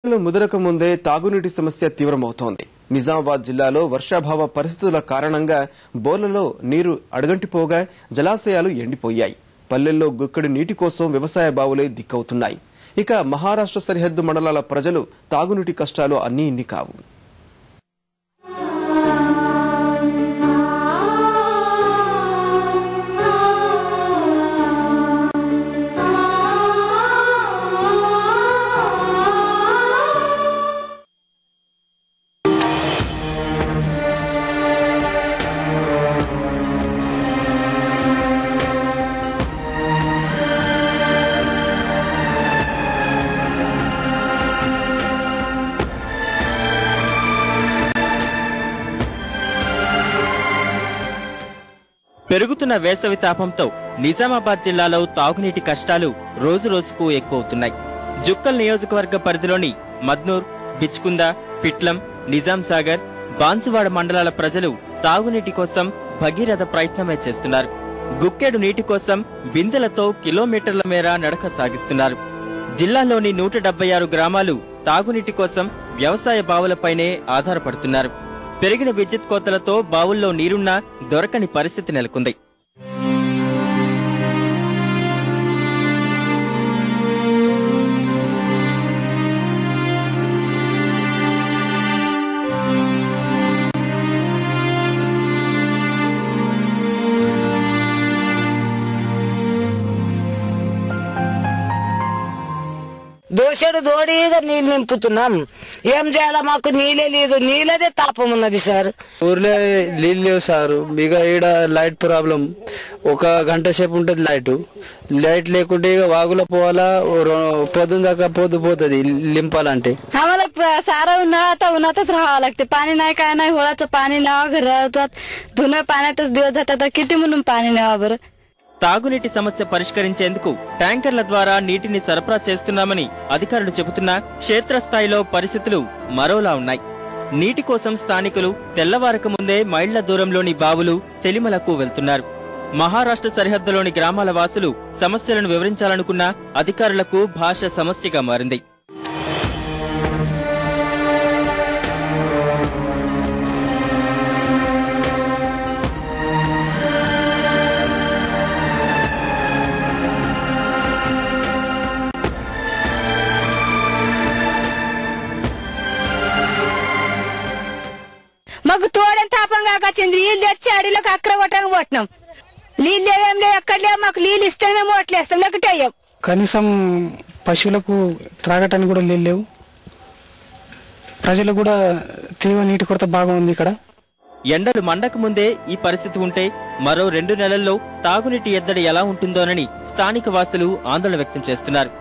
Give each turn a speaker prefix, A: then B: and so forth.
A: ముదరక ముందే తాగునీటి సమస్య తీవ్రమవుతోంది. నిజామాబాద్ జిల్లాలో వర్షాభావ పరిస్థితుల కారణంగా బోర్లలో నీరు అడుగంటిపోగా జలాశయాలు ఎండిపోయాయి. పల్లెల్లో గుక్కడి నీటి కోసం వ్యవసాయ బావులే దిక్కవుతున్నాయి. ఇక మహారాష్ట్ర సరిహద్దు మండలాల ప్రజలు తాగునీటి కష్టాలు అన్నీ ఇన్ని కావు.
B: పెరుగుతున్న వేసవి తాపంతో నిజామాబాద్ జిల్లాలో తాగునీటి కష్టాలు రోజురోజుకు ఎక్కువవుతున్నాయి. జుక్కల్ నియోజకవర్గ పరిధిలోని మద్నూర్, బిచ్కుంద, పిట్లం, నిజాం సాగర్, బాన్సువాడ మండలాల ప్రజలు తాగునీటి కోసం భగీరథ ప్రయత్నమే చేస్తున్నారు. గుక్కెడు నీటి కోసం బిందెలతో కిలోమీటర్ల మేర నడక సాగిస్తున్నారు. జిల్లాలోని 176 గ్రామాలు తాగునీటి కోసం వ్యవసాయ బావులపైనే ఆధారపడుతున్నారు. పెరిగిన విద్యుత్ కోతలతో బావుల్లో నీరున్నా దొరకని పరిస్థితి నెలకొంది.
C: దోషడు దోడి నీళ్ళు నింపుతున్నాం. ఏం చేయాలా? మాకు నీళ్ళే లేదు. నీళ్ళదే తాపం ఉన్నది సార్.
D: ఊర్లో నీళ్ళు లేవు సార్. ఇక ఈడ లైట్ ప్రాబ్లం. ఒక గంట సేపు ఉంటది లైట్ లేకుంటే ఇక వాగులో పోవాలా. పొద్దున దాకా పోతుంది लिंपाలంటే.
E: आम्हाला सारा उन्हातच राहावं लागते. पाणी नाही काय नाही. होळाचं पाणी न्यावं, घरात धुणं पाण्यातच दिवस जातात. किती म्हणून पाणी न्यावं बरं?
B: తాగునీటి సమస్య పరిష్కరించేందుకు ట్యాంకర్ల ద్వారా నీటిని సరఫరా చేస్తున్నామని అధికారులు చెబుతున్నా క్షేత్రస్థాయిలో పరిస్థితులు మరోలా ఉన్నాయి. నీటి కోసం స్థానికులు తెల్లవారక ముందే మైళ్ల దూరంలోని బావులు, చెలిమలకు వెళ్తున్నారు. మహారాష్ట్ర సరిహద్దులోని గ్రామాల వాసులు సమస్యలను వివరించాలనుకున్నా అధికారులకు భాష సమస్యగా మారింది.
E: మాకు తోడని తాపం కాకొచ్చింది. నీళ్ళు తెచ్చి అడిలోకి అక్కడ కొట్టినాం. నీళ్ళు ఏం లేవు, ఎక్కడ లేవు. మాకు నీళ్ళు ఇస్తే మేము ఓట్లేస్తాం, లేకపోతే అయ్యాం.
F: కనీసం పశువులకు త్రాగటానికి కూడా నీళ్ళు లేవు. ప్రజలు కూడా తీవ్ర నీటి కొరత బాగా ఉంది ఇక్కడ.
B: ఎండలు మండక ముందే ఈ పరిస్థితి ఉంటే మరో 2 నెలల్లో తాగునీటి ఎద్దడి ఎలా ఉంటుందోనని స్థానిక వాసులు ఆందోళన వ్యక్తం చేస్తున్నారు.